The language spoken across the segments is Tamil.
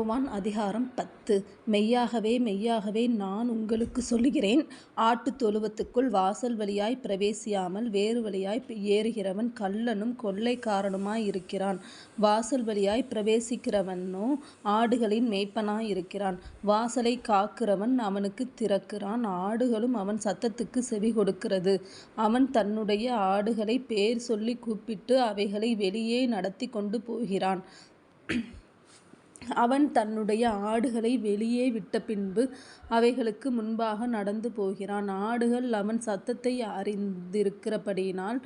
யோவான் அதிகாரம் 10. மெய்யாகவே மெய்யாகவே நான் உங்களுக்கு சொல்லுகிறேன், ஆட்டுத் தொழுவத்துக்குள் வாசல் வழியாய் பிரவேசியாமல் வேறு வழியாய் ஏறுகிறவன் கள்ளனும் கொள்ளைக்காரனுமாயிருக்கிறான். வாசல் வழியாய் பிரவேசிக்கிறவனோ ஆடுகளின் மேய்ப்பனாயிருக்கிறான். வாசலைக் காக்கிறவன் அவனுக்குத் திறக்கிறான். ஆடுகளும் அவன் சத்தத்துக்கு செவி கொடுக்கிறது. அவன் தன்னுடைய ஆடுகளை பேர் சொல்லிக் கூப்பிட்டு அவைகளை வெளியே நடத்தி கொண்டு போகிறான். அவன் தன்னுடைய ஆடுகளை வெளியே விட்ட பின்பு அவைகளுக்கு முன்பாக நடந்து போகிறான். ஆடுகள் அவன் சத்தத்தை அறிந்திருக்கிறபடியினால்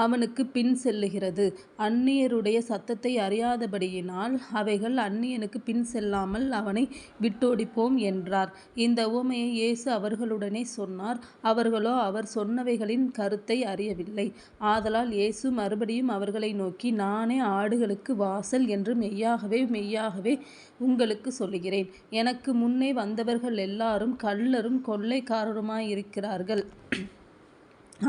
அவனுக்கு பின் செல்லுகிறது. அந்நியருடைய சத்தத்தை அறியாதபடியினால் அவைகள் அந்நியனுக்கு பின் செல்லாமல் அவனை விட்டோடிப்போம் என்றார். இந்த உவமையை இயேசு அவர்களுடனே சொன்னார். அவர்களோ அவர் சொன்னவைகளின் கருத்தை அறியவில்லை. ஆதலால் இயேசு மறுபடியும் அவர்களை நோக்கி, நானே ஆடுகளுக்கு வாசல் என்று மெய்யாகவே மெய்யாகவே உங்களுக்கு சொல்லுகிறேன். எனக்கு முன்னே வந்தவர்கள் எல்லாரும் கள்ளரும் கொள்ளைக்காரருமாயிருக்கிறார்கள்.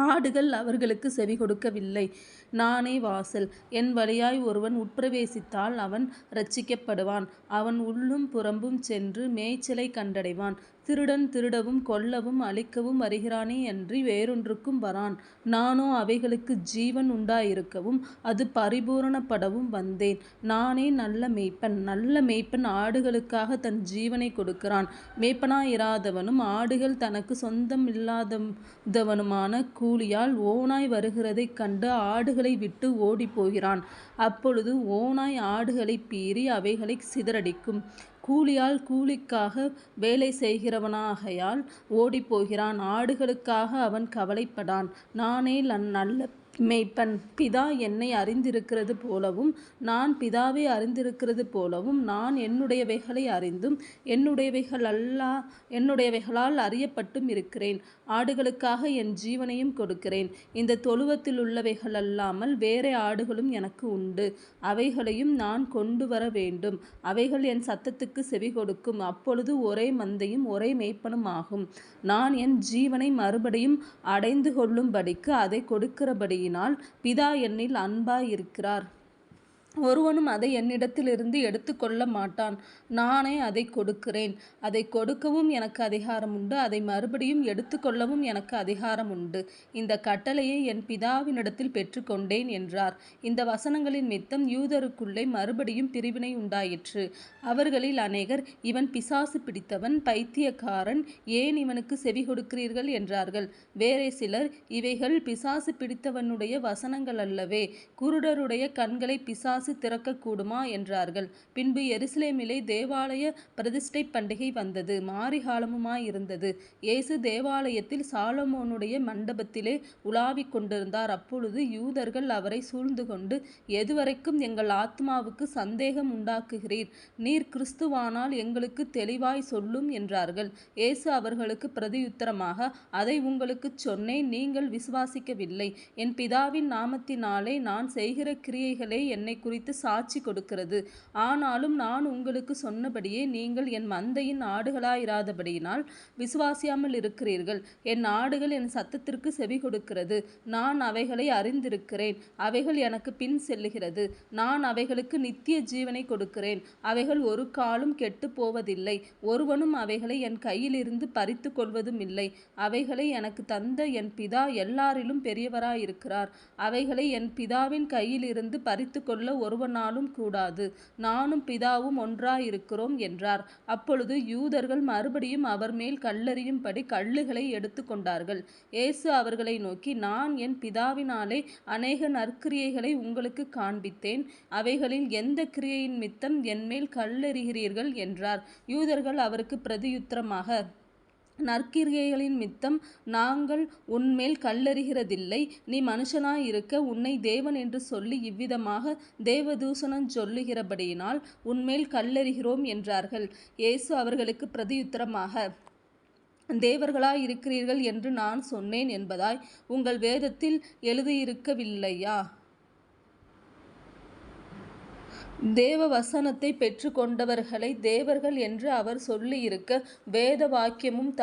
ஆடுகள் அவர்களுக்கு செவி கொடுக்கவில்லை. நானே வாசல். என் வழியாய் ஒருவன் உட்பிரவேசித்தால் அவன் இரட்சிக்கப்படுவான். அவன் உள்ளும் புறம்பும் சென்று மேய்ச்சலை கண்டடைவான். திருடன் திருடவும் கொல்லவும் அழிக்கவும் வருகிறானே அன்றி வேறொன்றுக்கும் வரான். நானோ அவைகளுக்கு ஜீவன் உண்டாயிருக்கவும் அது பரிபூரணப்படவும் வந்தேன். நானே நல்ல மேய்ப்பன். நல்ல மேய்ப்பன் ஆடுகளுக்காக தன் ஜீவனை கொடுக்கிறான். மேய்ப்பனாயிராதவனும் ஆடுகள் தனக்கு சொந்தமில்லாதவனுமான கூலியால் ஓநாய் வருகிறதைக் கண்டு ஆடுகளை விட்டு ஓடிப்போகிறான். அப்பொழுது ஓநாய் ஆடுகளைப் பீறி அவைகளை சிதறடிக்கும். கூலியால் கூலிக்காக வேலை செய்கிறவனாகையால் ஓடிப்போகிறான். ஆடுகளுக்காக அவன் கவலைப்படான். நானே நல்ல மேய்ப்பன். பிதா என்னை அறிந்திருக்கிறது போலவும் நான் பிதாவை அறிந்திருக்கிறது போலவும் நான் என்னுடையவைகளை அறிந்தும் என்னுடையவைகளால் அறியப்பட்டும் இருக்கிறேன். ஆடுகளுக்காக என் ஜீவனையும் கொடுக்கிறேன். இந்த தொழுவத்திலுள்ளவைகளல்லாமல் வேறே ஆடுகளும் எனக்கு உண்டு. அவைகளையும் நான் கொண்டு வர வேண்டும். அவைகள் என் சத்தத்துக்கு செவி கொடுக்கும். அப்பொழுது ஒரே மந்தையும் ஒரே மேய்ப்பனும் ஆகும். நான் என் ஜீவனை மறுபடியும் அடைந்து கொள்ளும்படிக்கு அதை கொடுக்கிறபடியினால் பிதா என்னில் அன்பாயிருக்கிறார். ஒருவனும் அதை என்னிடத்திலிருந்து எடுத்துக்கொள்ள மாட்டான். நானே அதை கொடுக்கிறேன். அதை கொடுக்கவும் எனக்கு அதிகாரம் உண்டு. அதை மறுபடியும் எடுத்துக்கொள்ளவும் எனக்கு அதிகாரம் உண்டு. இந்த கட்டளையை என் பிதாவினிடத்தில் பெற்றுக்கொண்டேன் என்றார். இந்த வசனங்களின் நிமித்தம் யூதருக்குள்ளே மறுபடியும் பிரிவினை உண்டாயிற்று. அவர்களில் அநேகர், இவன் பிசாசு பிடித்தவன், பைத்தியக்காரன், ஏன் இவனுக்கு செவி கொடுக்கிறீர்கள் என்றார்கள். வேறே சிலர், இவைகள் பிசாசு பிடித்தவனுடைய வசனங்கள் அல்லவே, குருடருடைய கண்களை பிசாசு திறக்கக்கூடுமா என்றார்கள். பின்பு எருசலேமிலே தேவாலய பிரதிஷ்டை பண்டிகை வந்தது. மாரிகாலமுமாயிருந்தது. இயேசு தேவாலயத்தில் சாலமோனுடைய மண்டபத்திலே உலாவிக் கொண்டிருந்தார். அப்பொழுது யூதர்கள் அவரை சூழ்ந்து கொண்டு, எதுவரைக்கும் எங்கள் ஆத்மாவுக்கு சந்தேகம் உண்டாக்குகிறீர்? நீர் கிறிஸ்துவானால் எங்களுக்கு தெளிவாய் சொல்லும் என்றார்கள். இயேசு அவர்களுக்கு பிரதியுத்தரமாக, அதை உங்களுக்குச் சொன்னேன், நீங்கள் விசுவாசிக்கவில்லை. என் பிதாவின் நாமத்தினாலே நான் செய்கிற கிரியைகளே என்னை குறித்து சாட்சி கொடுக்கிறது. ஆனாலும் நான் உங்களுக்கு சொன்னபடியே நீங்கள் என் மந்தையின் ஆடுகளாயிராதபடியினால் விசுவாசியாமல் இருக்கிறீர்கள். என் ஆடுகள் என் சத்தத்திற்கு செவி கொடுக்கிறது. நான் அவைகளை அறிந்திருக்கிறேன். அவைகள் எனக்கு பின் செல்லுகிறது. நான் அவைகளுக்கு நித்திய ஜீவனை கொடுக்கிறேன். அவைகள் ஒரு காலும் கெட்டு போவதில்லை. ஒருவனும் அவைகளை என் கையிலிருந்து பறித்து கொள்வதும் இல்லை. அவைகளை எனக்கு தந்த என் பிதா எல்லாரிலும் பெரியவராயிருக்கிறார். அவைகளை என் பிதாவின் கையிலிருந்து பறித்து கொள்ள ஒருவனாலும் கூடாது. நானும் பிதாவும் ஒன்றாயிருக்கிறோம் என்றார். அப்பொழுது யூதர்கள் மறுபடியும் அவர் மேல் கல்லெறியும்படி கல்லுகளை எடுத்து கொண்டார்கள். இயேசு அவர்களை நோக்கி, நான் என் பிதாவினாலே அநேக நற்கிரியைகளை உங்களுக்கு காண்பித்தேன். அவைகளில் எந்த கிரியையின் நிமித்தம் என்மேல் கல்லெறிகிறீர்கள் என்றார். யூதர்கள் அவருக்கு பிரதியுத்தரமாக, நற்கிரியைகளின் நிமித்தம் நாங்கள் உன்மேல் கல்லெறிகிறதில்லை. நீ மனுஷனாயிருக்க உன்னை தேவன் என்று சொல்லி இவ்விதமாக தேவதூஷணம் சொல்லுகிறபடியினால் உன்மேல் கல்லெறிகிறோம் என்றார்கள். இயேசு அவர்களுக்கு பிரதியுத்தரமாக, தேவர்களாயிருக்கிறீர்கள் என்று நான் சொன்னேன் என்பதாய் உங்கள் வேதத்தில் எழுதியிருக்கவில்லையா? தேவ வசனத்தை பெற்று கொண்டவர்களை தேவர்கள் என்று அவர் சொல்லியிருக்க வேத வாக்கியமும்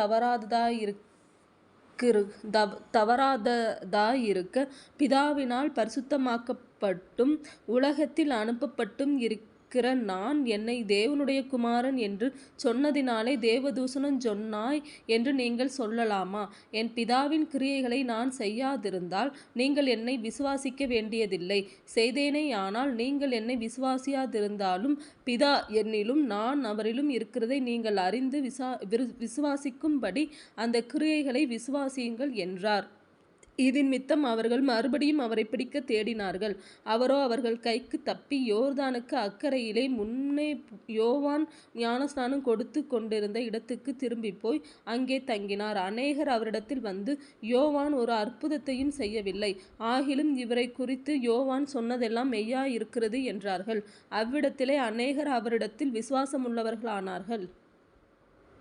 தவறாததாயிருக்க பிதாவினால் பரிசுத்தமாக்கப்பட்டும் உலகத்தில் அனுப்பப்பட்டும் நான் என்னை தேவனுடைய குமாரன் என்று சொன்னதினாலே தேவதூஷணம் சொன்னாய் என்று நீங்கள் சொல்லலாமா? என் பிதாவின் கிரியைகளை நான் செய்யாதிருந்தால் நீங்கள் என்னை விசுவாசிக்க வேண்டியதில்லை. செய்தேனேயானால் நீங்கள் என்னை விசுவாசியாதிருந்தாலும் பிதா என்னிலும் நான் அவரிலும் இருக்கிறதை நீங்கள் அறிந்து விசுவாசிக்கும்படி அந்த கிரியைகளை விசுவாசியுங்கள் என்றார். இதன் மித்தம் அவர்கள் மறுபடியும் அவரை பிடிக்க தேடினார்கள். அவரோ அவர்கள் கைக்கு தப்பி யோர்தானுக்கு அக்கரையிலே முன்னே யோவான் ஞானஸ்நானம் கொடுத்து கொண்டிருந்த இடத்துக்கு திரும்பி போய் அங்கே தங்கினார். அநேகர் அவரிடத்தில் வந்து, யோவான் ஒரு அற்புதத்தையும் செய்யவில்லை, ஆகிலும் இவரை குறித்து யோவான் சொன்னதெல்லாம் மெய்யாயிருக்கிறது என்றார்கள். அவ்விடத்திலே அநேகர் அவரிடத்தில் விசுவாசமுள்ளவர்களானார்கள்.